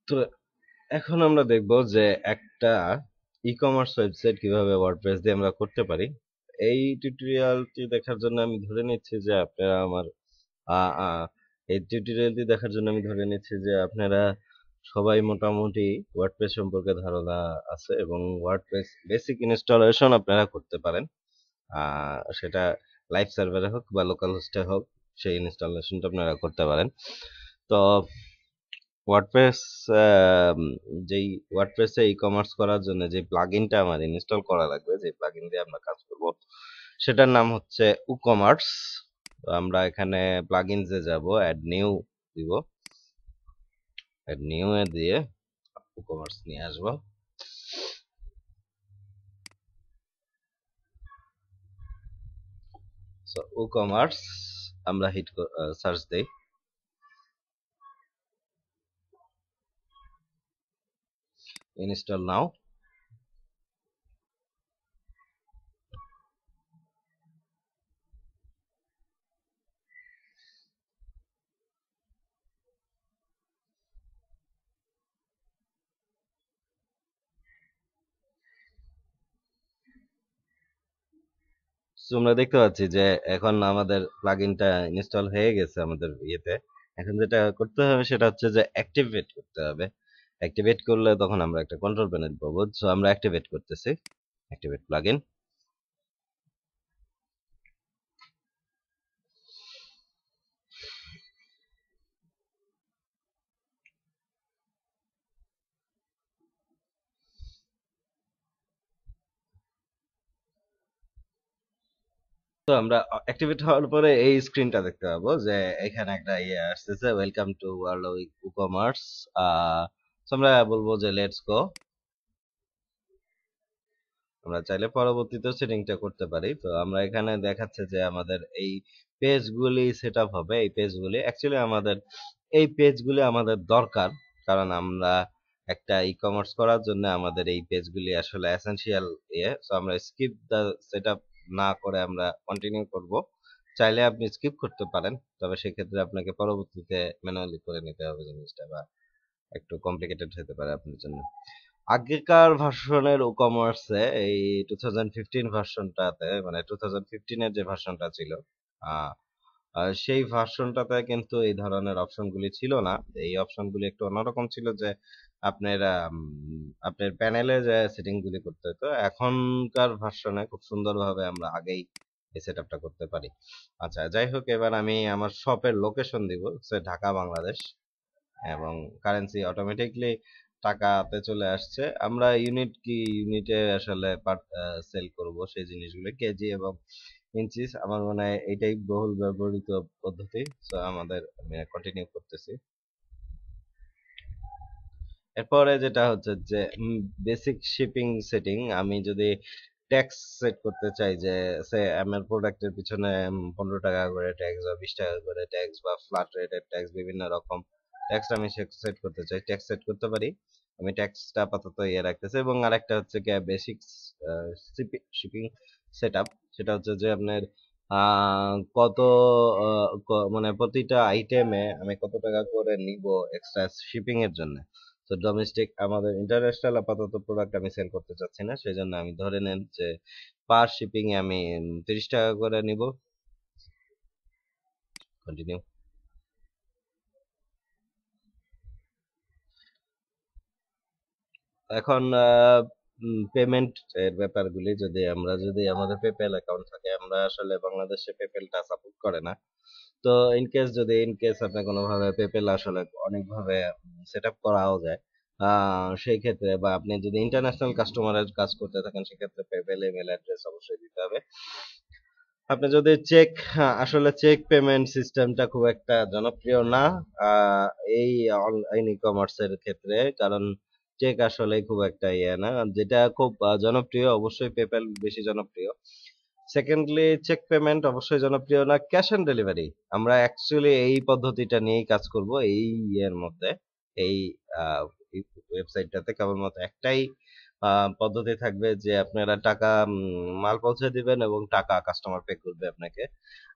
তো এখন আমরা দেখব যে একটা ই-কমার্স ওয়েবসাইট কিভাবে ওয়ার্ডপ্রেস দিয়ে আমরা করতে পারি। এই টিউটোরিয়ালটি দেখার জন্য আমি ধরে নিচ্ছি যে আপনারা আমার আ আ এই টিউটোরিয়ালটি দেখার জন্য আমি ধরে নিচ্ছি যে আপনারা সবাই মোটামুটি ওয়ার্ডপ্রেস সম্পর্কে ধারণা আছে এবং ওয়ার্ডপ্রেস বেসিক ইনস্টলেশন আপনারা করতে পারেন। সেটা লাইভ সার্ভারে হোক বা লোকাল হোস্টে হোক, সেই ইনস্টলেশনটা আপনারা করতে পারেন। তো ওয়ার্ডপ্রেস যেই ওয়ার্ডপ্রেসে ই-কমার্স করার জন্য যে প্লাগইনটা আমার ইনস্টল করা লাগবে, যে প্লাগইন দিয়ে আমরা কাজ করব, সেটার নাম হচ্ছে উকমার্স। তো আমরা এখানে প্লাগইনসে যাব, অ্যাড নিউ দিব, অ্যাড নিউ এ দিয়ে উকমার্স নিয়ে আসব। সো উকমার্স আমরা হিট সার্চ দেই। ইনস্টল নাও। আমরা দেখতে পাচ্ছি যে এখন আমাদের প্লাগইনটা ইনস্টল হয়ে গেছে আমাদের ইয়েতে। এখন যেটা করতে হবে সেটা হচ্ছে যে অ্যাক্টিভেট করতে হবে। অ্যাক্টিভেট করলে তখন আমরা একটা কন্ট্রোল প্যানেল পাবো। সো আমরা অ্যাক্টিভেট করতেছি, অ্যাক্টিভেট প্লাগইন। তো আমরা অ্যাক্টিভেট হওয়ার পরে এই স্ক্রিনটা দেখতে পাবো যে এখানে একটা ইয়ে আসতেছে, welcome to world of e-commerce. আমরা বলবো যে লেটস গো। আমরা চাইলে পরবর্তীতে সেটিংটা করতে পারি। তো আমরা এখানে দেখাচ্ছে যে আমাদের এই পেজগুলি সেট আপ হবে। এই পেজগুলি অ্যাকচুয়ালি আমাদের এই পেজগুলি আমাদের দরকার, কারণ আমরা একটা ই-কমার্স করার জন্য আমাদের এই পেজগুলি আসলে এসেনশিয়াল ইয়ে। সো আমরা স্কিপ দা সেট আপ না করে আমরা কন্টিনিউ করব। চাইলে আপনি স্কিপ করতে পারেন, তবে সেক্ষেত্রে আপনাকে পরবর্তীতে ম্যানুয়ালি করে নিতে হবে জিনিসটা, বা একটু কমপ্লিকেটেড হতে পারে আপনার জন্য। আগেকার ভার্সনের ই-কমার্সে এই 2015 ভার্সনটাতে, মানে 2015 এর যে ভার্সনটা ছিল, আহ, সেই ভার্সনটাতে কিন্তু এই ধরনের অপশনগুলি ছিল না। এই অপশনগুলি একটু অন্যরকম ছিল, যে আপনার আপনার প্যানেলে যে সেটিং গুলি করতে হতো। এখনকার ভার্সনে খুব সুন্দরভাবে আমরা আগেই এই সেট আপটা করতে পারি। আচ্ছা, যাই হোক, এবার আমি আমার শপের লোকেশন দিব, সে ঢাকা বাংলাদেশ, এবং কারেন্সি অটোমেটিকলি টাকাতে চলে আসছে। আমরা ইউনিট কি ইউনিটে আসলে সেল করব সেই জিনিসগুলো কেজি এবং ইঞ্চিস, আমার মনে হয় এটাই বহুল ব্যবহৃত পদ্ধতি। সো আমাদের কন্টিনিউ করতেছি। এরপরে যেটা হচ্ছে যে বেসিক শিপিং সেটিং। আমি যদি ট্যাক্স সেট করতে চাই, যে সে আমার প্রোডাক্টের পিছনে 15 টাকা করে ট্যাক্স বা 20 টাকা করে ট্যাক্স বা ফ্ল্যাট রেটের ট্যাক্স, বিভিন্ন রকম ট্যাক্স আমি সেট করতে চাই, ট্যাক্স সেট করতে পারি। আমি ট্যাক্সটা আপাতত ইয়ে রাখতেছি। এবং আরেকটা হচ্ছে কি বেসিক শিপিং সেট আপ। সেটা হচ্ছে যে আপনার কত মানে প্রতিটা আইটেমে আমি কত টাকা করে নিব এক্সট্রা শিপিং এর জন্য। তো ডোমেস্টিক, আমাদের ইন্টারন্যাশনাল আপাতত প্রোডাক্ট আমি সেল করতে চাচ্ছি না, সেই জন্য আমি ধরে নেন যে পার শিপিং এ আমি 30 টাকা করে নিব। কন্টিনিউ। এখন পেমেন্ট এর ব্যাপারগুলি, যদি আমাদের পেপ্যাল অ্যাকাউন্ট থাকে, আমরা আসলে বাংলাদেশে পেপ্যালটা সাপোর্ট করে না। তো ইন কেস আপনি কোনোভাবে পেপ্যাল আসলে অনেকভাবে সেট আপ করাও যায়, সেই ক্ষেত্রে, বা আপনি যদি ইন্টারন্যাশনাল কাস্টমারের কাজ করতে থাকেন, সেক্ষেত্রে পেপ্যাল ইমেল অ্যাড্রেস অবশ্যই দিতে হবে। আপনি যদি আসলে চেক পেমেন্ট সিস্টেমটা খুব একটা জনপ্রিয় না আহ, এই অনলাইন ই কমার্সের ক্ষেত্রে, কারণ চেক আসলে খুব একটা ইয়ে না। যেটা খুব জনপ্রিয়, অবশ্যই পেপ্যাল বেশি জনপ্রিয়। সেকেন্ডলি, চেক পেমেন্ট অবশ্যই জনপ্রিয় না। ক্যাশ অন ডেলিভারি, আমরা অ্যাকচুয়ালি এই পদ্ধতিটা নিয়েই কাজ করব এই ইয়ের মধ্যে। এই ওয়েবসাইটটাতে কেবলমাত্র একটাই পদ্ধতি থাকবে যে আপনারা টাকা মাল পৌঁছে দিবেন এবং টাকা কাস্টমার পে করবে আপনাকে।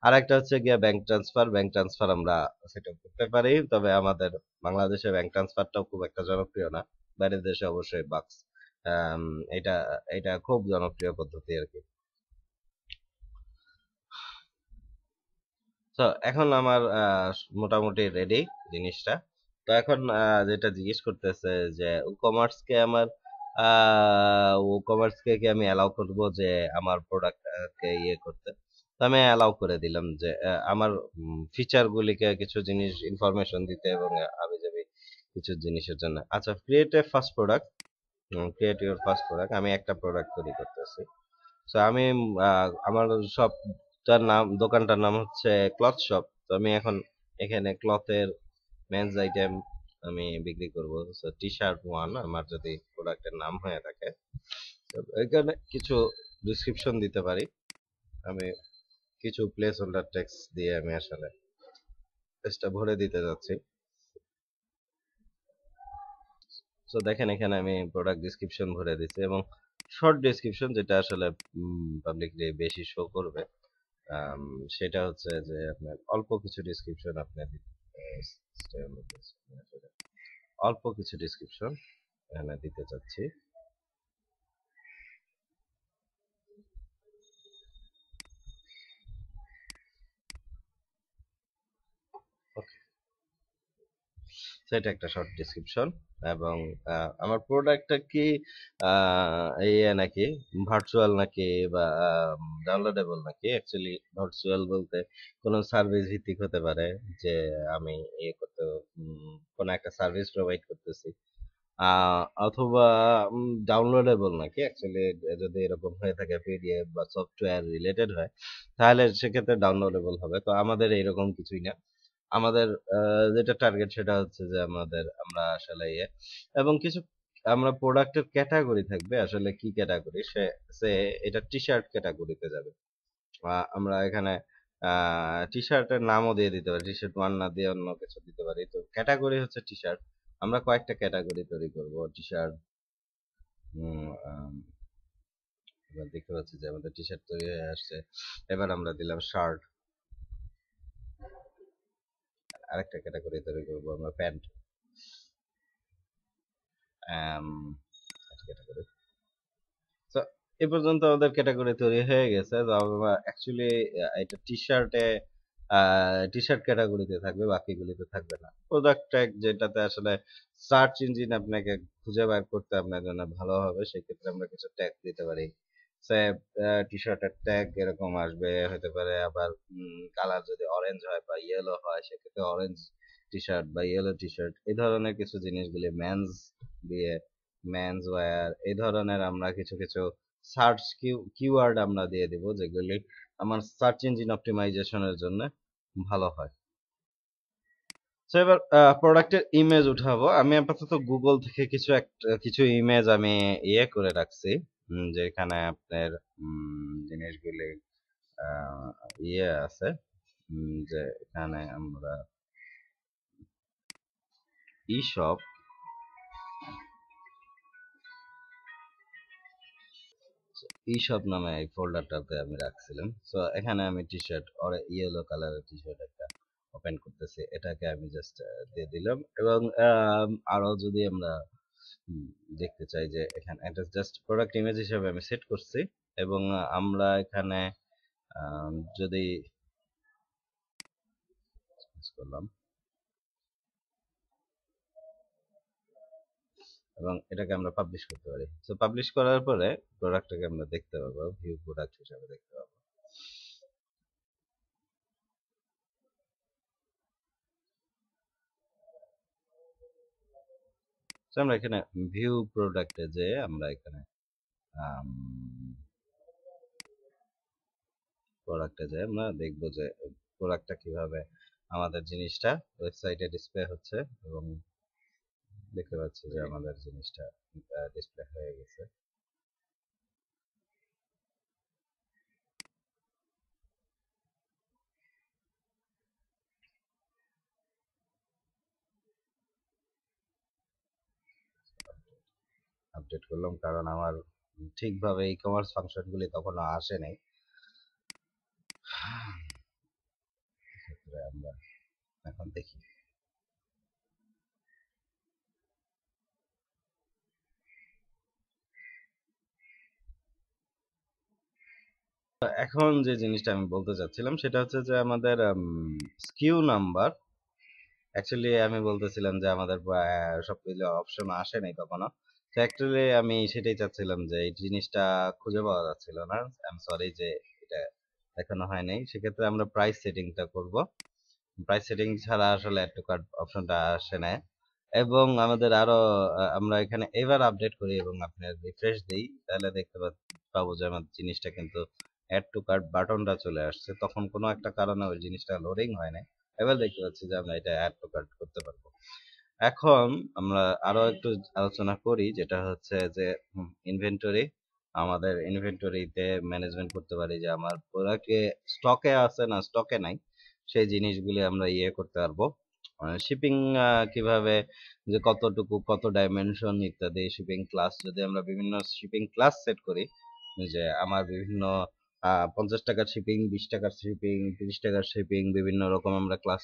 আর একটা হচ্ছে গিয়া ব্যাংক ট্রান্সফার আমরা সেটা করতে পারি, তবে আমাদের বাংলাদেশে ব্যাংক ট্রান্সফারটাও খুব একটা জনপ্রিয় না। বাইরের দেশে অবশ্যই বাক্স আম, এটা এটা খুব জনপ্রিয় পদ্ধতি আর কি। তো এখন আমার মোটামুটি রেডি জিনিসটা। তো এখন যেটা জিজ্ঞেস করতেছে যে ই কমার্স কে আমার ই কমার্স কে কি আমি অ্যালাউ করব যে আমার প্রোডাক্ট কে ইয়ে করতে। তো আমি অ্যালাউ করে দিলাম যে আমার ফিচার গুলিকে কিছু জিনিস ইনফরমেশন দিতে এবং আমি যাবি কিছু জিনিসের জন্য। আচ্ছা, create a first product. Create your first product, আমি একটা প্রোডাক্ট তৈরি করতেছি। তো আমি আমার শপটার নাম, দোকানটার নাম হচ্ছে ক্লথ শপ। তো আমি এখন এখানে ক্লথের মেন্স আইটেম আমি বিক্রি করব। তো টি শার্ট ওয়ান আমার যদি প্রোডাক্টের নাম হয়ে থাকে, তো এখানে কিছু ডিসক্রিপশন দিতে পারি। আমি কিছু প্লেস হোল্ডার টেক্সট দিয়ে আমি আসলে পেজটা ভরে দিতে যাচ্ছি। তো দেখেন এখানে আমি প্রোডাক্ট ডিসক্রিপশন ভরে দিচ্ছি এবং শর্ট ডেসক্রিপশন যেটা আসলে পাবলিকলি বেশি শো করবে। আম, সেটা হচ্ছে যে আপনার অল্প কিছু ডিসক্রিপশন আপনার অল্প কিছু ডিসক্রিপশন এখানে দিতে চাচ্ছি। ওকে, সেটা একটা শর্ট ডিসক্রিপশন। এবং আমার প্রোডাক্টটা কি ইয়ে নাকি ভার্চুয়াল নাকি বা ডাউনলোডেবল নাকি? অ্যাকচুয়ালি ভার্চুয়াল বলতে কোনো সার্ভিস ভিত্তিক হতে পারে, যে আমি ইয়ে করতে কোনো একটা সার্ভিস প্রোভাইড করতেছি, অথবা ডাউনলোডেবল নাকি। অ্যাকচুয়ালি যদি এরকম হয়ে থাকে পিডিএফ বা সফটওয়্যার রিলেটেড হয়, তাহলে সেক্ষেত্রে ডাউনলোডেবল হবে। তো আমাদের এইরকম কিছুই না। আমাদের যেটা টার্গেট সেটা হচ্ছে যে আমরা আসলে ইয়ে এবং কিছু আমরা প্রোডাক্টের ক্যাটাগরি থাকবে। আসলে কি ক্যাটাগরি, সে এটা টি শার্ট ক্যাটাগরিতে যাবে। আমরা এখানে টি শার্টের নামও দিয়ে দিতে পারি, টি শার্ট ওয়ান না দিয়ে অন্য কিছু দিতে পারি। তো ক্যাটাগরি হচ্ছে টি শার্ট। আমরা কয়েকটা ক্যাটাগরি তৈরি করব টি শার্ট। এবার দেখতে পাচ্ছি যে আমাদের টি শার্ট তৈরি হয়ে আসছে। এবার আমরা দিলাম শার্ট। আরেকটা ক্যাটাগরি তৈরি করব আমরা প্যান্ট। ক্যাটাগরি। তো এই পর্যন্ত আমাদের ক্যাটাগরি তৈরি হয়ে গেছে। তো আমরা অ্যাকচুয়ালি এটা টি শার্টে টি শার্ট ক্যাটাগরিতে থাকবে, বাকিগুলিতে থাকবে না। প্রোডাক্ট ট্যাগ যেটাতে আসলে সার্চ ইঞ্জিন আপনাকে খুঁজে বের করতে আপনার জন্য ভালো হবে, সেক্ষেত্রে আমরা কিছু ট্যাগ দিতে পারি। সে টি শার্টের ট্যাগ এরকম আসবে, হতে পারে আবার কালার যদি অরেঞ্জ হয় বা ইয়েলো হয়, সেক্ষেত্রে অরেঞ্জ টি শার্ট বা ইয়েলো টি শার্ট, এই ধরনের কিছু জিনিসগুলি মেন্স দিয়ে মেন্স ওয়্যার, এই ধরনের আমরা কিছু কিছু সার্চ কিওয়ার্ড আমরা দিয়ে দিব, যেগুলি আমার সার্চ ইঞ্জিন অপটিমাইজেশনের জন্য ভালো হয়। তো এবার প্রোডাক্টের ইমেজ উঠাবো। আমি আপাতত গুগল থেকে কিছু ইমেজ আমি ইয়ে করে রাখছি, যেখানে আপনার জিনিসগুলি ইয়ে আছে, যে এখানে আমরা ই শপ ইসব নামে এই ফোল্ডারটাতে আমি রাখছিলাম। তো এখানে আমি টি শার্ট আর ইয়েলো কালারের টি শার্ট একটা ওপেন করতেছি, এটাকে আমি জাস্ট দিয়ে দিলাম। এবং আরো যদি আমরা হুম, দেখতে চাই যে এখানে এটা জাস্ট প্রোডাক্ট ইমেজ হিসেবে আমি সেট করছি। এবং আমরা এখানে যদি করলাম এবং এটাকে আমরা পাবলিশ করতে পারি। তো পাবলিশ করার পরে প্রোডাক্টটাকে আমরা দেখতে পাবো, ভিউ প্রোডাক্ট হিসেবে দেখতে পাবো। তো আমরা এখানে ভিউ প্রোডাক্টে যে আমরা এখানে প্রোডাক্টে যাই, আমরা দেখবো যে প্রোডাক্টটা কিভাবে আমাদের জিনিসটা ওয়েবসাইটে ডিসপ্লে হচ্ছে। এবং দেখতে পাচ্ছি যে আমাদের জিনিসটা ডিসপ্লে হয়ে গেছে। আপডেট করলাম, কারণ আমার ঠিকভাবে ই কমার্স ফাংশনগুলি তখনও আসে নাই। আমরা এখন দেখি। এখন যে জিনিসটা আমি বলতে চাচ্ছিলাম সেটা হচ্ছে যে আমাদের স্কিউ নাম্বার, অ্যাকচুয়ালি আমি বলতেছিলাম যে আমাদের সবগুলো অপশন আসে নাই কখনো। তো অ্যাকচুয়ালি আমি সেটাই চাচ্ছিলাম যে এই জিনিসটা খুঁজে পাওয়া যাচ্ছিল না। আই এম সরি যে এটা দেখানো হয় নাই। সেক্ষেত্রে আমরা প্রাইস সেটিংটা করব। প্রাইস সেটিং ছাড়া আসলে অ্যাড টু কার্ট অপশনটা আসে না। এবং আমাদের আরো আমরা এখানে এবার আপডেট করি এবং আপনার রিফ্রেশ দেই, তাহলে দেখতে পাবো যে আমার জিনিসটা কিন্তু অ্যাড টু কার্ট বাটনটা চলে আসছে। তখন কোনো একটা কারণে ওই জিনিসটা লোডিং হয় না, এবার দেখতে পাচ্ছি যে আমরা এটা অ্যাড টু কার্ট করতে পারবো। এখন আমরা আরো একটু আলোচনা করি, যেটা হচ্ছে যে ইনভেন্টরি। আমাদের ইনভেন্টরিতে ম্যানেজমেন্ট করতে পারি যে আমার প্রোডাক্টে স্টকে আছে না স্টকে নাই, সেই জিনিসগুলি আমরা করতে পারবো। শিপিং কিভাবে, যে কতটুকু, কত ডাইমেনশন ইত্যাদি। শিপিং ক্লাস যদি আমরা বিভিন্ন শিপিং ক্লাস সেট করি, যে আমার বিভিন্ন 50 টাকার শিপিং, 20 টাকার শিপিং, 30 টাকার শিপিং, বিভিন্ন রকম আমরা ক্লাস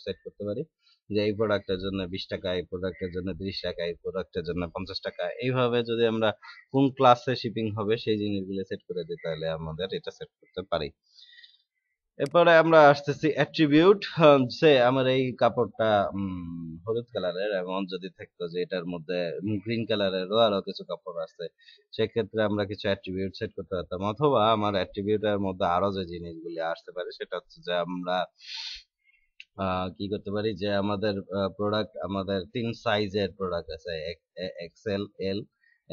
সেট করতে পারি। যে এই প্রোডাক্টের জন্য 20 টাকা, এই প্রোডাক্টের জন্য 30 টাকা, এই প্রোডাক্টের জন্য 50 টাকা। এইভাবে যদি আমরা কোন ক্লাসে শিপিং হবে সেই জিনিসগুলো সেট করে দিই, তাহলে আমাদের এটা সেট করতে পারি। এরপরে আমরা আসতেছি অ্যাট্রিবিউট। সে আমার এই কাপড়টা হলুদ কালারের, এমন যদি থাকতো যে এটার মধ্যে গ্রিন কালারেরও আরো কিছু কাপড় আছে, সেক্ষেত্রে আমরা কিছু অ্যাট্রিবিউট সেট করতে পারতাম। অথবা আমার অ্যাট্রিবিউটের মধ্যে আরো যে জিনিসগুলি আসতে পারে সেটা হচ্ছে যে আমরা কি করতে পারি, যে আমাদের প্রোডাক্ট, আমাদের 3 সাইজের প্রোডাক্ট আছে, এক্সেল, এল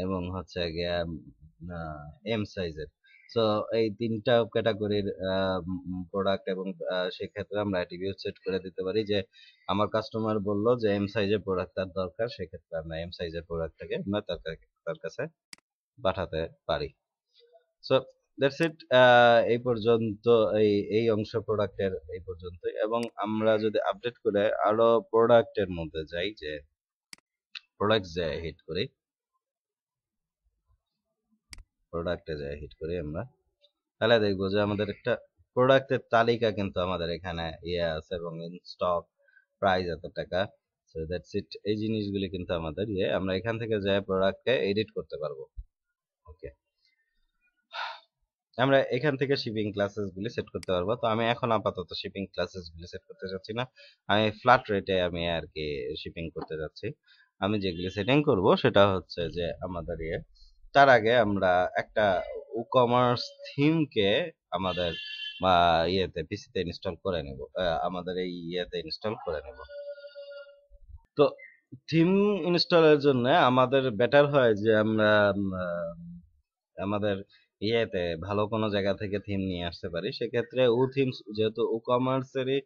এবং হচ্ছে গিয়া এম সাইজের। তো এই 3টা ক্যাটাগরির প্রোডাক্ট, এবং সেক্ষেত্রে আমরা অ্যাট্রিবিউট সেট করে দিতে পারি যে আমার কাস্টমার বলল যে এম সাইজের প্রোডাক্ট তার দরকার, সেক্ষেত্রে আমরা এম সাইজের প্রোডাক্টটাকে আমরা তার কাছে পাঠাতে পারি। So that's it. এই পর্যন্ত, এই এই অংশ প্রোডাক্টের এই পর্যন্তই। এবং আমরা যদি আপডেট করে আরো প্রোডাক্টের মধ্যে যাই, যে প্রোডাক্ট যায় হিট করি, প্রোডাক্টে যায় হিট করি আমরা, তাহলে দেখবো যে আমাদের একটা প্রোডাক্টের তালিকা কিন্তু আমাদের এখানে আছে, এবং ইন স্টক, প্রাইস এত টাকা। So that's it. এই জিনিসগুলি কিন্তু আমাদের আমরা এখান থেকে যে প্রোডাক্টকে এডিট করতে পারবো। ওকে, আমরা এখান থেকে শিপিং ক্লাসেস গুলি সেট করতে পারবো। তো আমি এখন আপাতত শিপিং ক্লাসেস গুলি সেট করতে যাচ্ছি না, আমি ফ্ল্যাট রেটে আমি আর কি শিপিং করতে যাচ্ছি। আমি যেগুলি সেটিং করব সেটা হচ্ছে যে আমাদের তার আগে আমরা একটা ই কমার্স থিমকে আমাদের পিসিতে ইনস্টল করে নেব, আমাদের এই ইনস্টল করে নেব। তো থিম ইনস্টলের জন্য আমাদের বেটার হয় যে আমরা আমাদের ভালো কোনো জায়গা থেকে থিম নিয়ে আসতে পারি। সেক্ষেত্রে ও থিমস, যেহেতু ও কমার্সেরই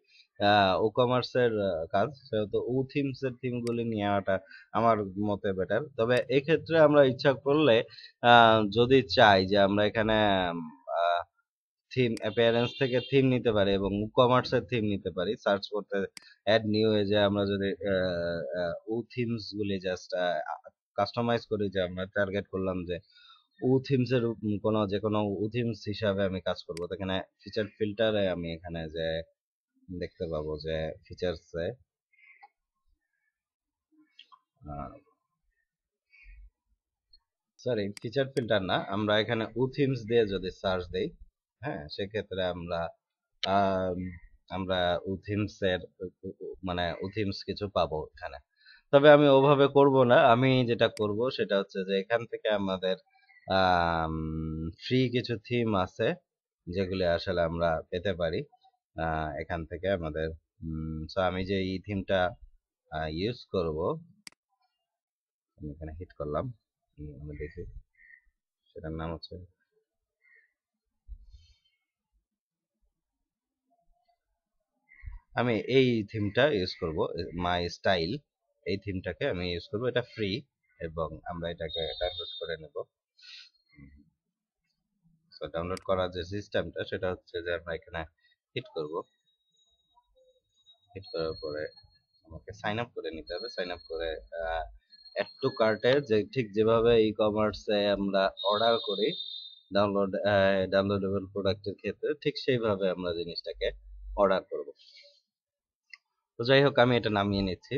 ও কমার্সের কাজ, সেহেতু ও থিমস এর থিম গুলি নেওয়াটা আমার মতে বেটার। তবে এক্ষেত্রে আমরা ইচ্ছা করলে যদি চাই যে আমরা এখানে থিম অ্যাপিয়ারেন্স থেকে থিম নিতে পারি এবং ই কমার্সের থিম নিতে পারি, সার্চ করতে অ্যাড নিউ এ যে আমরা যদি ও থিমস গুলি জাস্ট কাস্টমাইজ করি, যে আমরা টার্গেট করলাম যে ও থিমস এর কোনো যে কোনো ও থিমস হিসাবে আমি কাজ করব, তো এখানে ফিচার ফিল্টারে আমি এখানে যে দেখতে পাবো যে ফিচারসে সরি, ফিচার ফিল্টার না, আমরা এখানে ও থিমস দিয়ে যদি সার্চ দেই, হ্যাঁ, সেক্ষেত্রে আমরা আম, আমরা উথিমস এর মানে উথিমস কিছু পাবো এখানে। তবে আমি ওভাবে করব না, আমি যেটা করব সেটা হচ্ছে যে এখান থেকে আমাদের ফ্রি কিছু থিম আছে যেগুলি আসলে আমরা পেতে পারি এখান থেকে আমাদের। সো আমি যে এই থিমটা ইউজ করব, আমি এখানে হিট করলাম, আমি দেখি সেটার নাম হচ্ছে, আমি এই থিমটা ইউজ করব, মাই স্টাইল। এই থিমটাকে আমি ইউজ করব, এটা ফ্রি, এবং আমরা এটাকে ডাউনলোড করে নেব। সো ডাউনলোড করার যে সিস্টেমটা সেটা হচ্ছে যে আমরা এখানে হিট করব, হিট করার পরে আমাকে সাইন আপ করে নিতে হবে। সাইন আপ করে অ্যাড টু কার্টে যে ঠিক যেভাবে ই কমার্সে আমরা অর্ডার করি ডাউনলোডেবল প্রোডাক্টের ক্ষেত্রে ঠিক সেইভাবে আমরা জিনিসটাকে অর্ডার করব। তো যাই হোক আমি এটা নামিয়ে নিচ্ছি।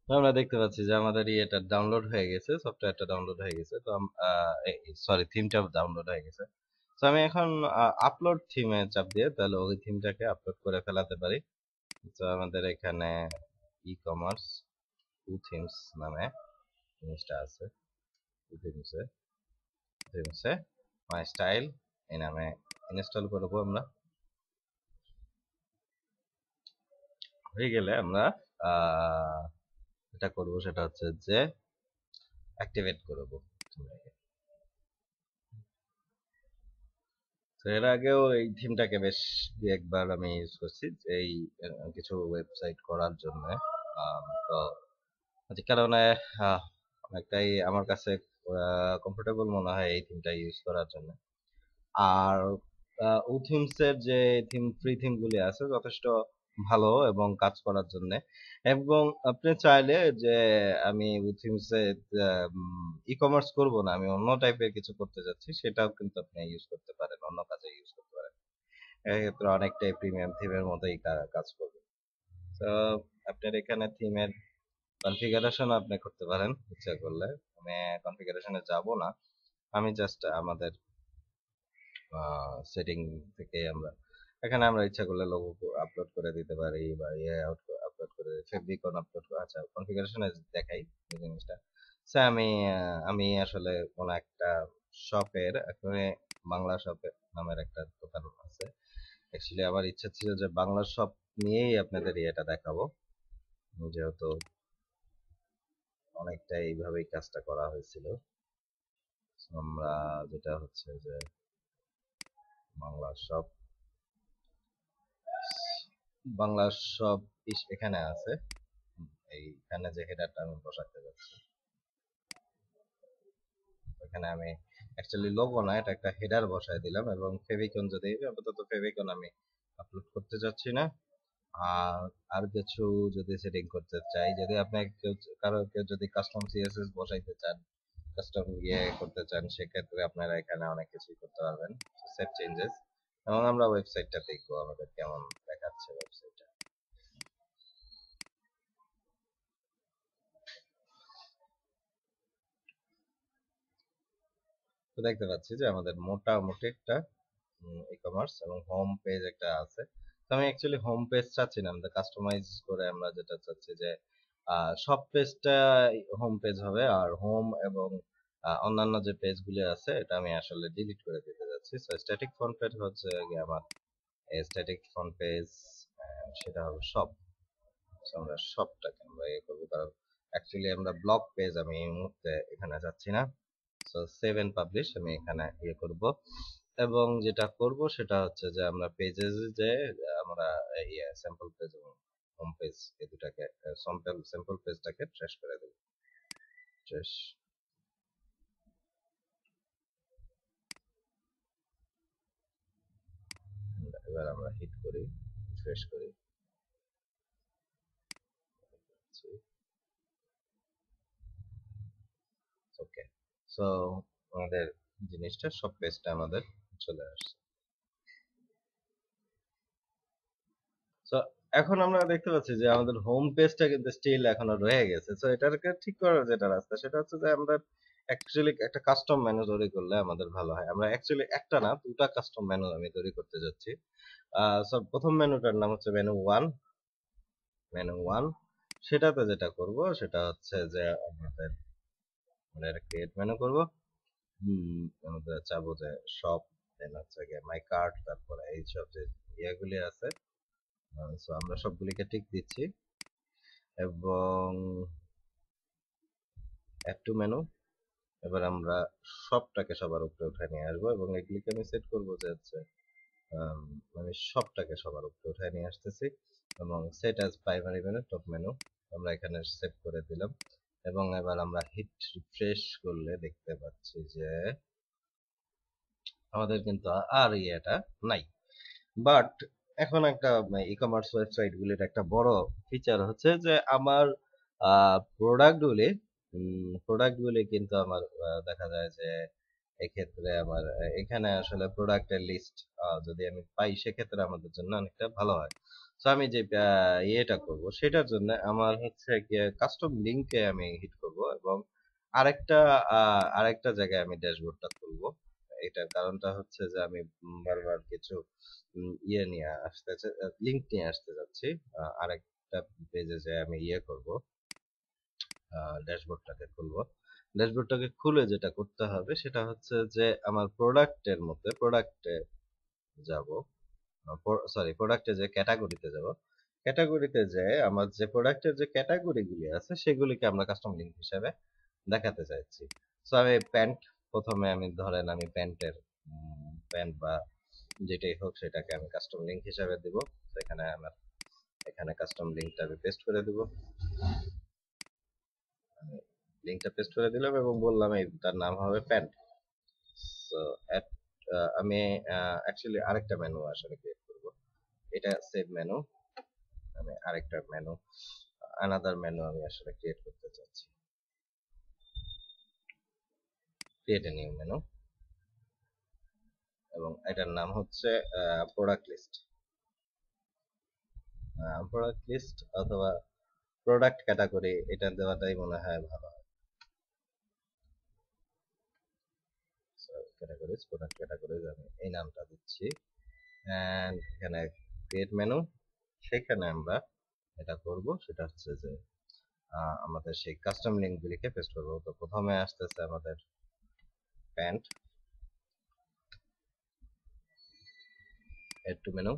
তো আমরা দেখতে পাচ্ছি যে আমাদের এটা ডাউনলোড হয়ে গেছে, সফটওয়্যারটা ডাউনলোড হয়ে গেছে। তো সরি, থিমটা ডাউনলোড হয়ে গেছে। তো আমি এখন আপলোড থিমে চাপ দিয়ে তাহলে ওই থিমটাকে আপলোড করে ফেলাতে পারি। তো আমাদের এখানে ই কমার্স টু থিমস নামে জিনিসটা আছে। থিমসে মাই স্টাইল এই নামে ইনস্টল করবো আমরা। হয়ে গেলে আমরা যেটা করবো সেটা হচ্ছে যে অ্যাক্টিভেট করবো। তো এর আগেও এই থিমটাকে বেশ একবার আমি ইউজ করছি এই কিছু ওয়েবসাইট করার জন্য। তো যে কারণে অনেকটাই আমার কাছে কমফোর্টেবল মনে হয় এই থিমটা ইউজ করার জন্য। আর উথিমস এর যে ফ্রি থিম গুলি আছে যথেষ্ট ভালো এবং কাজ করার জন্য। এবং আপনি চাইলে যে আমি উথিমস এ ই কমার্স করবো না, আমি অন্য টাইপের কিছু করতে যাচ্ছি, সেটাও কিন্তু আপনি ইউজ করতে পারেন, অন্য কাজে ইউজ করতে পারেন। এক্ষেত্রে অনেকটাই প্রিমিয়াম থিমের মতোই কাজ করবে। তো আপনার এখানে থিমের কনফিগারেশন আপনি করতে পারেন ইচ্ছা করলে। আমি কনফিগারেশনে যাব না, আমি জাস্ট আমাদের সেটিং থেকে এখানে আমরা ইচ্ছা করলে লোগো আপলোড করে দিতে পারি বা আপলোড করে ফেব্রিকন আপলোড করে। আচ্ছা, কনফিগারেশনে দেখাই এই জিনিসটা। আমি আসলে কোন একটা শপের এখানে বাংলা শপে নামের একটা দোকান আছে। অ্যাকচুয়ালি আমার ইচ্ছা ছিল যে বাংলা শপ নিয়েই আপনাদের এটা দেখাবো, যেহেতু অনেকটা এইভাবেই কাজটা করা হয়েছিল। আমরা যেটা হচ্ছে যে বাংলা শপ বাংলা শপ এখানে আছে। এইখানে যে হেডারটা আমি বসাতে যাচ্ছি, এখানে আমি অ্যাকচুয়ালি লোগো না, এটা একটা হেডার বসায় দিলাম। এবং ফেভিকন যদি আপাতত ফেভিকন আমি আপলোড করতে যাচ্ছি না। আর আর কিছু যদি সেটিং করতে চাই, যদি আপনি কেউ যদি কাস্টম সিএসএস বসাইতে চান, কাস্টম করতে চান, সেক্ষেত্রে আপনারা এখানে অনেক কিছুই করতে পারবেন, সেট চেঞ্জেস। এবং আমরা ওয়েবসাইটটা দেখবো আমাদের কেমন দেখাচ্ছে ওয়েবসাইটটা। তো দেখতে পাচ্ছি যে আমাদের মোটামুটি একটা ই কমার্স এবং হোম পেজ একটা আছে। তো আমি অ্যাকচুয়ালি হোম পেজ চাচ্ছি না, আমাদের কাস্টমাইজ করে আমরা যেটা চাচ্ছি যে সব পেজটা হোম পেজ হবে, আর হোম এবং অন্যান্য যে পেজগুলি আছে এটা আমি আসলে ডিলিট করে দিতে যাচ্ছি। সো স্ট্যাটিক ফ্রন্ট পেজ হচ্ছে গিয়ে আমার স্ট্যাটিক ফ্রন্ট পেজ, সেটা হবে সব। সো আমরা সবটাকে আমরা ইয়ে করবো, কারণ অ্যাকচুয়ালি আমরা ব্লগ পেজ আমি এই মুহূর্তে এখানে যাচ্ছি না। সো সেভ এন্ড পাবলিশ আমি এখানে ইয়ে করব। এবং যেটা করব সেটা হচ্ছে যে আমরা পেজেস যে আমরা স্যাম্পল পেজ এবং হোম পেজ এই দুটাকে স্যাম্পল পেজটাকে ট্রেস করে দেব। ট্রেস, এবার আমরা হিট করি, ট্রেস করি। ওকে, সো আমাদের জিনিসটা সব পেজটা আমাদের চলে আসছে। তো এখন আমরা দেখতে পাচ্ছি যে আমাদের হোম পেজটা কিন্তু স্টিল এখনো রয়ে গেছে। তো এটাকে ঠিক করার যেটা রাস্তা সেটা হচ্ছে যে আমরা অ্যাকচুয়ালি একটা কাস্টম মেনু তৈরি করলে আমাদের ভালো হয়। আমরা অ্যাকচুয়ালি একটা না দুটা কাস্টম মেনু আমি তৈরি করতে যাচ্ছি। প্রথম মেনুটার নাম হচ্ছে মেনু ওয়ান। সেটাতে যেটা করব সেটা হচ্ছে যে আমাদের ক্রিয়েট মেনু করব। আমাদের চাবো যে শপ, দেন হচ্ছে গিয়ে মাই কার্ট, তারপরে এই সব যে ইয়েগুলি আছে। সো আমরা সবগুলিকে টিক দিচ্ছি এবং অ্যাড টু মেনু। এবার আমরা সবটাকে সবার উপরে উঠে নিয়ে আসবো এবং এগুলিকে আমি সেট করবো যে হচ্ছে আমি সবটাকে সবার উপরে উঠে নিয়ে আসতেছি। এবং set as primary menu, top menu আমরা এখানে সেট করে দিলাম। এবং এবার আমরা হিট রিফ্রেশ করলে দেখতে পাচ্ছি যে আমাদের কিন্তু আর ইয়েটা নাই। বাট এখন একটা ই কমার্স ওয়েবসাইট গুলির একটা বড় ফিচার হচ্ছে যে আমার প্রোডাক্টগুলি প্রোডাক্টগুলি কিন্তু আমার দেখা যায় যে এক্ষেত্রে আমার এখানে আসলে প্রোডাক্টের লিস্ট যদি আমি পাই সেক্ষেত্রে আমাদের জন্য অনেকটা ভালো হয়। তো আমি যে ইয়েটা করব সেটার জন্য আমার হচ্ছে গিয়ে কাস্টম লিংকে আমি হিট করব এবং আরেকটা আরেকটা জায়গায় আমি ড্যাশবোর্ডটা খুলবো। এটার কারণটা হচ্ছে যে আমি বারবার কিছু ইয়ে নিয়ে আসতে লিংক নিয়ে আসতে যাচ্ছি। আরেকটা পেজে যে আমি ইয়ে করব, ড্যাশবোর্ডটাকে খুলবো। ড্যাশবোর্ডটাকে খুলে যেটা করতে হবে সেটা হচ্ছে যে আমার প্রোডাক্টের মধ্যে প্রোডাক্টে যাব, সরি প্রোডাক্টে যে ক্যাটাগরিতে যাব, ক্যাটাগরিতে যে আমার যে প্রোডাক্টের যে ক্যাটাগরিগুলি আছে সেগুলিকে আমরা কাস্টম লিংক হিসেবে দেখাতে চাইছি। সো আমি প্যান্ট, প্রথমে আমি ধরেন আমি প্যান্টের প্যান্ট বা যেটাই হোক সেটাকে আমি কাস্টম লিংক হিসেবে দিব। তো এখানে আমার এখানে কাস্টম লিংকটা আমি পেস্ট করে দিব। আমি লিংকটা পেস্ট করে দিলাম এবং বললাম তার নাম হবে প্যান্ট। সো আমি অ্যাকচুয়ালি আরেকটা মেনু আসলে ক্রিয়েট করব। এটা সেভ মেনু, আমি আরেকটা মেনু আনাদার মেনু আমি আসলে ক্রিয়েট করতে চাচ্ছি। ক্রিয়েট এ নিউ মেনু এবং এটার নাম হচ্ছে প্রোডাক্ট লিস্ট। প্রোডাক্ট লিস্ট অথবা প্রোডাক্ট ক্যাটাগরি এটা দেওয়াটাই মনে হয় ভালো হয়। ক্যাটাগরিজ, প্রোডাক্ট ক্যাটাগরিজ আমি এই নামটা দিচ্ছি। এন্ড এখানে ক্রিয়েট মেনু, সেখানে আমরা এটা করব সেটা হচ্ছে যে আমাদের সেই কাস্টম লিঙ্কগুলিকে পেস্ট করব। তো প্রথমে আসতেছে আমাদের প্যান্ট, এড টু মেনু।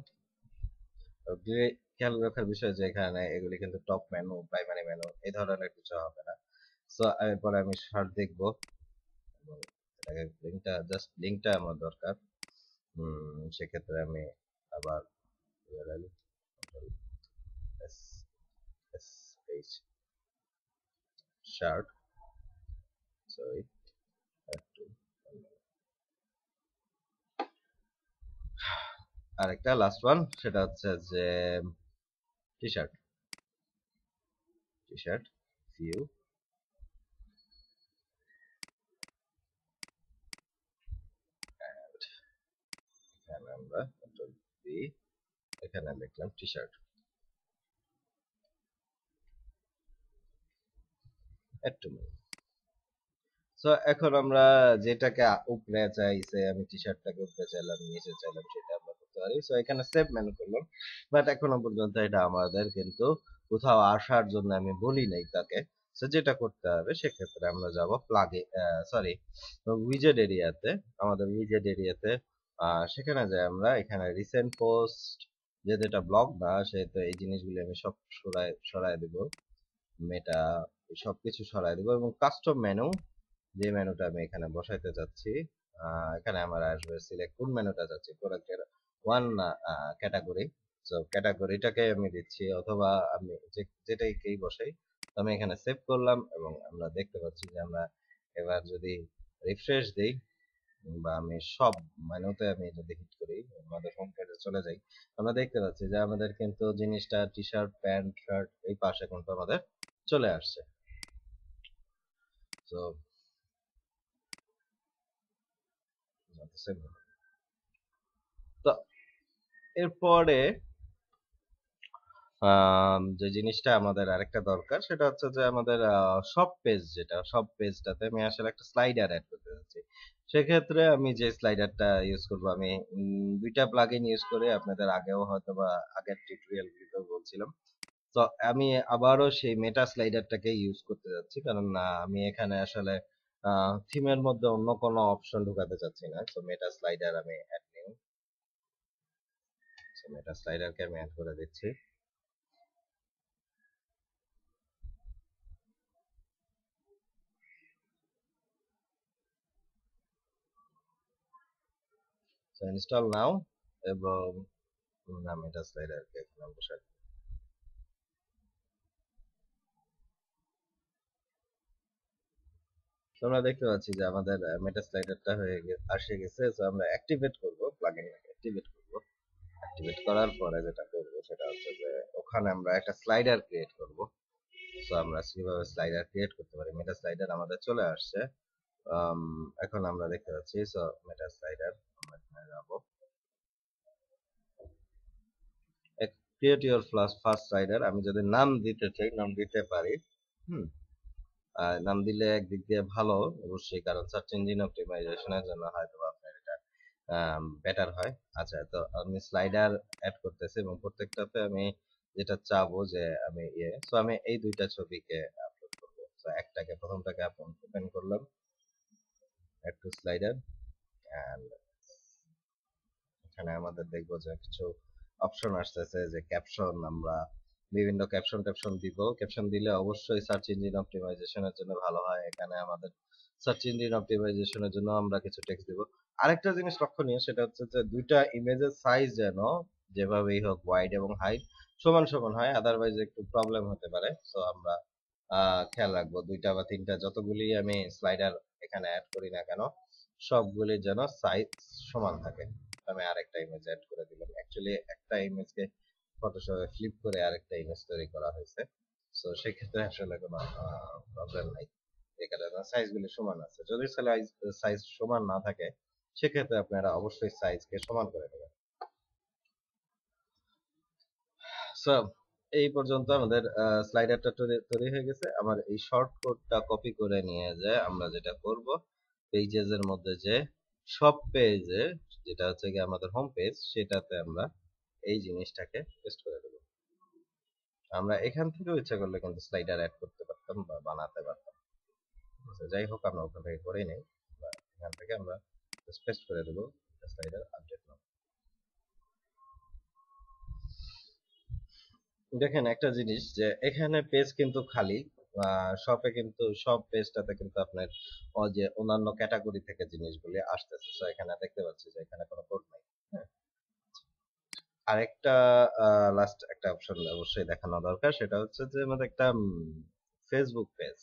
খেয়াল রাখার বিষয় যে এখানে এগুলি কিন্তু টপ মেনু, প্রাইমারি মেনু এই ধরনের কিছু হবে না। সো এরপরে আমি শার্ট দেখব এবং এটাকে লিঙ্কটা জাস্ট লিঙ্কটা আমার দরকার। সেক্ষেত্রে আমি আবার URL পেজ শার্ট, সরি একটু আরেকটা লাস্ট ওয়ান সেটা হচ্ছে যে T shirt, T shirt view, এখানে আমরা এখানে লিখলাম টি শার্ট, একটু। সো এখন আমরা যেটাকে উপরে চাইছে, আমি টি শার্টটাকে উপরে চাইলাম, নিচে চাইলাম, সেটা আমরা করতে পারি। সো এখানে সেভ মেনু করলাম, বাট এখনো পর্যন্ত এটা আমাদের কিন্তু কোথাও আসার জন্য আমি বলি নাই তাকে। সো যেটা করতে হবে সেক্ষেত্রে আমরা যাব প্লাগে, সরি উইজেট এরিয়াতে, আমাদের উইজেট এরিয়াতে সেখানে যাই আমরা এখানে রিসেন্ট পোস্ট, যেহেতু এটা ব্লগ না সেহেতু এই জিনিসগুলি আমি সব সরাই দেব, মেটা সবকিছু সরাই দেব এবং কাস্টম মেনু যে মেনুটা আমি এখানে বসাইতে যাচ্ছি, এখানে আমার আসবে সিলেক্ট কোন মেনুটা যাচ্ছি, প্রোডাক্টের ওয়ান ক্যাটাগরি। সো ক্যাটাগরিটাকে আমি দিচ্ছি অথবা আমি যেটাকেই বসাই। তো আমি এখানে সেভ করলাম এবং আমরা দেখতে পাচ্ছি যে আমরা এবার যদি রিফ্রেশ দিই বা আমি সব মেনুতে আমি যদি হিট করি, আমাদের হোম পেজে চলে যাই, আমরা দেখতে পাচ্ছি যে আমাদের কিন্তু জিনিসটা টি শার্ট, প্যান্ট, শার্ট এই পাশে কিন্তু আমাদের চলে আসছে। তো তো এরপরে যে জিনিসটা আমাদের আরেকটা দরকার সেটা হচ্ছে যে আমাদের সব পেজ, যেটা সব পেজটাতে আমি আসলে একটা স্লাইডার অ্যাড করতে যাচ্ছি। সেক্ষেত্রে আমি যে স্লাইডারটা ইউজ করব, আমি দুইটা প্লাগইন ইউজ করে আপনাদের আগেও হয়তো বা আগের টিউটোরিয়াল গুলোতেও বলছিলাম। তো আমি আবারও সেই মেটা স্লাইডারটাকে ইউজ করতে যাচ্ছি, কারণ আমি এখানে আসলে থিমের মধ্যে অন্য কোনো অপশন ঢুকাতে চাচ্ছি না। তো মেটা স্লাইডার আমি অ্যাড নিউ, মেটা স্লাইডারকে আমি অ্যাড করে দিচ্ছি। ইনস্টল নাও এবং নাম এটা স্লাইডারকে এখানে বসাই। আমরা দেখতে পাচ্ছি যে আমাদের মেটা স্লাইডারটা আসে গেছে। তো আমরা অ্যাক্টিভেট করব, প্লাগইন অ্যাক্টিভেট করব। অ্যাক্টিভেট করার পরে যেটা করব সেটা হচ্ছে যে ওখানে আমরা একটা স্লাইডার ক্রিয়েট করব। সো আমরা কিভাবে স্লাইডার ক্রিয়েট করতে পারি। মেটা স্লাইডার আমাদের চলে আসছে। এখন আমরা দেখতে পাচ্ছি। সো মেটা স্লাইডার আমরা এখানে যাবো, ক্রিয়েট ইউর ফার্স্ট স্লাইডার। আমি যদি নাম দিতে চাই নাম দিতে পারি। হুম, নাম দিলে একদিক দিয়ে ভালো অবশ্যই, কারণ সার্চ ইঞ্জিন অপটিমাইজেশনের জন্য হয়তো আপনার এটা বেটার হয়। আচ্ছা, তো আমি স্লাইডার অ্যাড করতেছি এবং প্রত্যেকটাতে আমি যেটা চাবো যে আমি সো আমি এই দুইটা ছবিকে আপলোড করবো। তো একটাকে প্রথমটাকে ওপেন করলাম, অ্যাড টু স্লাইডার, এন্ড এখানে আমাদের দেখবো যে কিছু অপশন আসতেছে যে ক্যাপশন, আমরা বিভিন্ন ক্যাপশন ট্যাপশন দিব। ক্যাপশন দিলে অবশ্যই সার্চ ইঞ্জিন অপটিমাইজেশনের জন্য ভালো হয়। এখানে আমাদের সার্চ ইঞ্জিন অপটিমাইজেশনের জন্য আমরা কিছু টেক্সট দিব। আরেকটা জিনিস লক্ষণীয় সেটা হচ্ছে যে দুইটা ইমেজের সাইজ যেন যেভাবেই হোক ওয়াইড এবং হাইট সমান সমান হয়, আদারওয়াইজ একটু প্রবলেম হতে পারে। সো আমরা খেয়াল রাখবো দুইটা বা তিনটা যতগুলি আমি স্লাইডার এখানে অ্যাড করি না কেন সবগুলির যেন সাইজ সমান থাকে। আমি আরেকটা ইমেজ অ্যাড করে দিলাম। অ্যাকচুয়ালি একটা ইমেজকে ফটোশপে ফ্লিপ করে আরেকটা ইমেজ তৈরি করা হয়েছে। সো সেক্ষেত্রে আসলে কোনো প্রবলেম নাই, এই কারণে সাইজগুলি সমান আছে। যদি সাইজ সমান না থাকে সেক্ষেত্রে আপনারা অবশ্যই সাইজকে সমান করে নেবেন। সো এই পর্যন্ত আমাদের স্লাইডারটা তৈরি হয়ে গেছে। আমার এই শর্টকাটটা কপি করে নিয়ে যে আমরা যেটা করব, পেজেস এর মধ্যে যে সব পেজে যেটা হচ্ছে কি আমাদের হোম পেজ, সেটাতে আমরা এই জিনিসটাকে পেস্ট করে দেব। আমরা এখান থেকেও ইচ্ছা করলে কিন্তু স্লাইডার অ্যাড করতে পারতাম বা বানাতে পারতাম। যাই হোক আমরা ওখান থেকে করেই নেই, এখান থেকে আমরা পেস্ট করে দেব স্লাইডার আপডেট নাও। দেখেন একটা জিনিস যে এখানে পেজ কিন্তু খালি, শপে কিন্তু সব পেজটাতে কিন্তু আপনার যে অন্যান্য ক্যাটাগরি থেকে জিনিসগুলি আসতেছে। সো এখানে দেখতে পাচ্ছি যে এখানে কোনো কোড নাই। হ্যাঁ, আরেকটা লাস্ট একটা অপশন অবশ্যই দেখানো দরকার, সেটা হচ্ছে যে আমাদের একটা ফেসবুক পেজ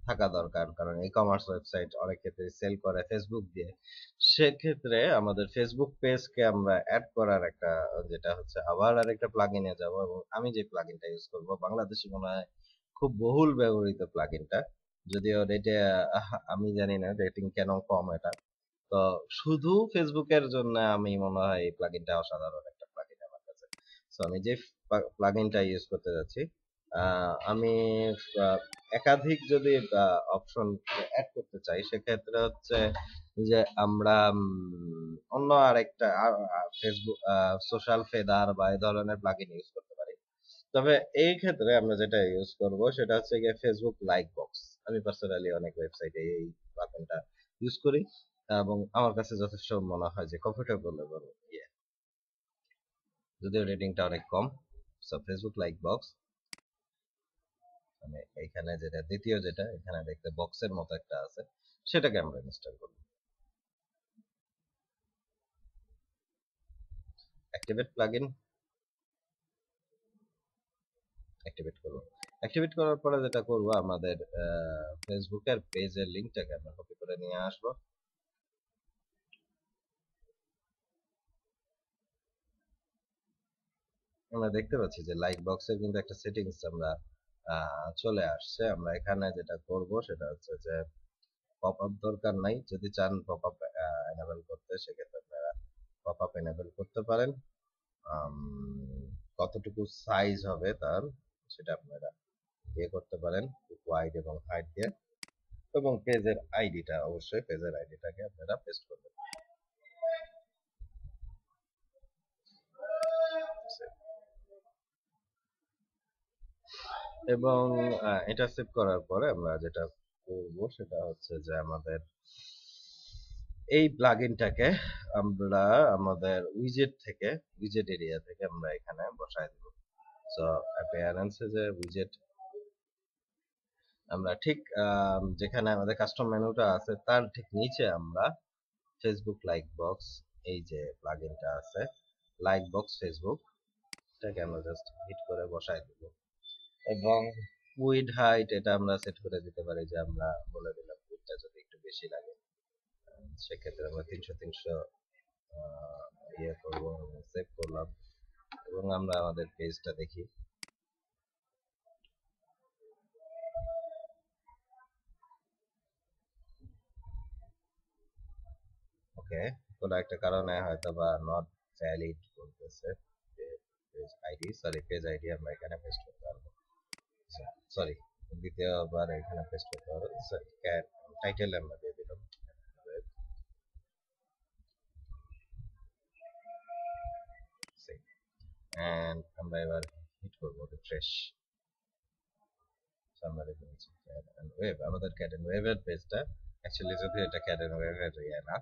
থাকা দরকার, কারণ ই কমার্স ওয়েবসাইট অনেক ক্ষেত্রে সেল করে ফেসবুক দিয়ে। সেক্ষেত্রে আমাদের ফেসবুক পেজকে আমরা অ্যাড করার একটা যেটা হচ্ছে আবার আরেকটা প্লাগইনে যাব, এবং আমি যে প্লাগইনটা ইউজ করব বাংলাদেশি মনে হয় খুব বহুল ব্যবহৃত প্লাগইনটা, যদিও রেটে আমি জানি না রেটিং কেন কম এটা। তো শুধু ফেসবুকের জন্য আমি মনে হয় এই প্লাগইনটা অসাধারণ একটা প্লাগইন আমার কাছে। সো আমি যে প্লাগইনটা ইউজ করতে যাচ্ছি, আমি আহ, একাধিক যদি অপশন অ্যাড করতে চাই সেক্ষেত্রে হচ্ছে যে আমরা অন্য আরেকটা ফেসবুক সোশ্যাল ফেদার বা এই ধরনের প্লাগইন ইউজ করতে পারি। তবে এই ক্ষেত্রে আমরা যেটা ইউজ করব সেটা হচ্ছে গিয়ে ফেসবুক লাইক বক্স। আমি পার্সোনালি অনেক ওয়েবসাইটে এই প্লাগইনটা ইউজ করি এবং আমার কাছে যথেষ্ট মনে হয় যে কমফোর্টেবল এবং ইয়ে, যদিও রেটিংটা অনেক কম। সো ফেসবুক লাইক বক্স, মানে এইখানে যেটা দ্বিতীয় যেটা এখানে দেখতে বক্সের মতো একটা আছে, সেটাকে আমরা ইনস্টল করব। অ্যাক্টিভেট প্লাগইন অ্যাক্টিভেট করব। অ্যাক্টিভেট করার পরে যেটা করব, আমাদের ফেসবুকের পেজের লিংকটাকে আমরা কপি করে নিয়ে আসব। আমরা দেখতে পাচ্ছি যে লাইক বক্সের কিন্তু একটা সেটিংস আমরা চলে আসছে। আমরা এখানে যেটা করব সেটা হচ্ছে যে পপ আপ দরকার নাই, যদি চান পপ আপ এনেবল করতে সেক্ষেত্রে আপনারা পপ আপ এনেবল করতে পারেন। আম, কতটুকু সাইজ হবে তার সেটা আপনারা ইয়ে করতে পারেন ওয়াইড এবং হাইট দিয়ে, এবং পেজের আইডিটা অবশ্যই পেজের আইডিটাকে আপনারা পেস্ট করবেন। এবং এটা সেভ করার পরে আমরা যেটা করব সেটা হচ্ছে যে আমাদের এই প্লাগইনটাকে আমরা আমাদের উইজেট এরিয়া থেকে আমরা এখানে বসায় দেব। সো অ্যাপিয়ারেন্সে যে উইজেট, আমরা ঠিক যেখানে আমাদের কাস্টম মেনুটা আছে তার ঠিক নিচে আমরা ফেসবুক লাইক বক্স, এই যে প্লাগইনটা আছে লাইক বক্স ফেসবুক, এটাকে আমরা জাস্ট হিট করে বসায় দেব। এবং উইড হাইট এটা আমরা সেট করে দিতে পারি যে আমরা বলে দিলাম উইডটা যদি একটু বেশি লাগে সেক্ষেত্রে আমরা 300 ইয়ে করবো, সেভ করলাম এবং আমরা আমাদের পেজটা দেখি। ওকে, কোনো একটা কারণে হয়তো বা নট ভ্যালিড বলতেছে page ID, sorry page ID আমরা এখানে পেস্ট করতে পারবো, সরি দ্বিতীয়বার এখানে পেস্ট করতে পারবো, টাইটেল আমরা দিয়ে দিলাম এন্ড আমরা এবার হিট করবো রিফ্রেশ। আমরা দেখতে পাচ্ছি ক্যাট এন্ড ওয়েব, আমাদের ক্যাট এন্ড ওয়েবের পেজটা অ্যাকচুয়ালি যদি এটা ক্যাট এন্ড ওয়েবের না,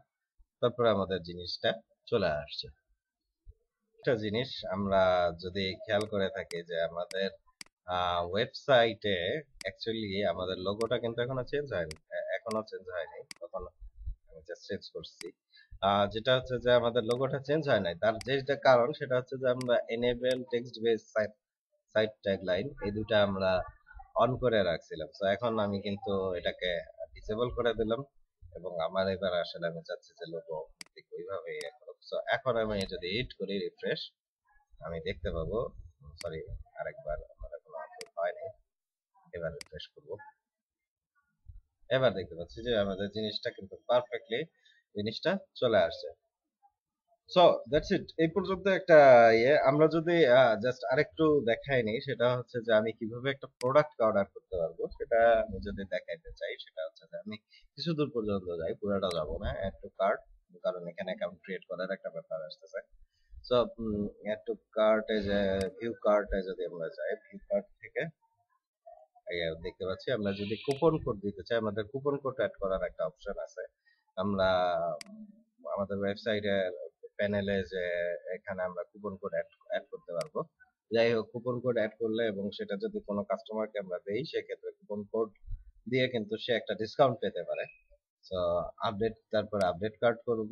তারপরে আমাদের জিনিসটা চলে আসছে। একটা জিনিস আমরা যদি খেয়াল করে থাকি যে আমাদের ওয়েবসাইটে অ্যাকচুয়ালি আমাদের লোগোটা কিন্তু এখনো চেঞ্জ হয়নি, তখন আমি জাস্ট চেঞ্জ করছি। যেটা হচ্ছে যে আমাদের লোগোটা চেঞ্জ হয় নাই, তার যেটা কারণ সেটা হচ্ছে যে আমরা enable text base site tagline এই দুটো আমরা অন করে রাখছিলাম। তো এখন আমি কিন্তু এটাকে ডিসেবল করে দিলাম এবং আমার এবার আসলে আমি চাচ্ছি যে লোগো ঠিক ওইভাবেই এখন আমি যদি হিট করি রিফ্রেশ, আমি দেখতে পাবো, সরি আরেকবার আমার এখনো আপলোড হয়নি, এবার রিফ্রেশ করব, এবার দেখতে পাচ্ছি যে আমাদের জিনিসটা কিন্তু পারফেক্টলি জিনিসটা চলে আসছে। সো দ্যাটস ইট, এই পর্যন্ত একটা আমরা যদি জাস্ট আরেকটু দেখাই নি, সেটা হচ্ছে যে আমি কিভাবে একটা প্রোডাক্ট অর্ডার করতে পারবো সেটা আমি যদি দেখাইতে চাই, সেটা হচ্ছে যে আমি কিছু দূর পর্যন্ত যাই, পুরোটা যাবো না, অ্যাড টু কার্ট, কারণ এখানে অ্যাকাউন্ট ক্রিয়েট করার একটা ব্যাপার আসতেছে। সো অ্যাড টু কার্টে যে ভিউ কার্টে যদি আমরা যাই, ভিউ কার্ট থেকে দেখতে পাচ্ছি আমরা যদি কুপন কোড দিতে চাই, আমাদের কুপন কোড অ্যাড করার একটা অপশন আছে। আমরা আমাদের ওয়েবসাইটে প্যানেলে যে এখানে আমরা কুপন কোড অ্যাড করতে পারবো। যাই হোক, কুপন কোড অ্যাড করলে এবং সেটা যদি কোনো কাস্টমারকে আমরা দেই, সেক্ষেত্রে কুপন কোড দিয়ে কিন্তু সে একটা ডিসকাউন্ট পেতে পারে। সো আপডেট, তারপরে আপডেট কার্ড করব,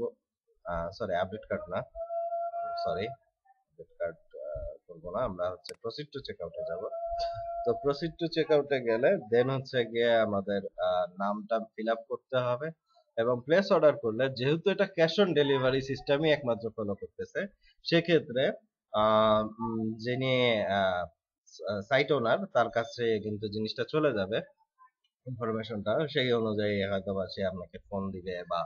সরি আপডেট কার্ড না, সরি আপডেট কার্ড করবো না, আমরা হচ্ছে প্রসিড টু চেকআউটে যাব। তো প্রসিড টু চেকআউটে গেলে দেন হচ্ছে গিয়ে আমাদের নামটা ফিল আপ করতে হবে এবং প্লেস অর্ডার করলে, যেহেতু এটা ক্যাশ অন ডেলিভারি সিস্টেমই একমাত্র ফলো করতেছে, সেক্ষেত্রে যিনি সাইট ওনার, তার কাছে কিন্তু জিনিসটা চলে যাবে, ইনফরমেশনটা সেই অনুযায়ী হয়তো বা সে আপনাকে ফোন দিবে বা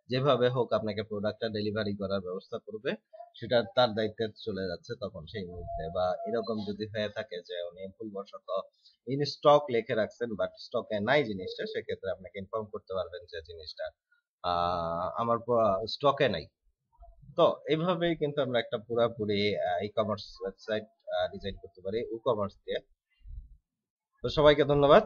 যেভাবে হোক আপনাকে প্রোডাক্টটা ডেলিভারি করার ব্যবস্থা করবে, সেটা তার দায়িত্বে চলে যাচ্ছে তখন সেই মুহূর্তে। বা এরকম যদি হয়ে থাকে যে উনি ভুলবশত ইন স্টক লিখে রাখছেন বাট স্টকে নাই জিনিসটা, সেক্ষেত্রে আপনাকে ইনফর্ম করতে পারবেন যে জিনিসটা আমার স্টকে নাই। তো এইভাবেই কিন্তু আমরা একটা পুরাপুরি ই কমার্স ওয়েবসাইট ডিজাইন করতে পারি ই কমার্স দিয়ে। তো সবাইকে ধন্যবাদ।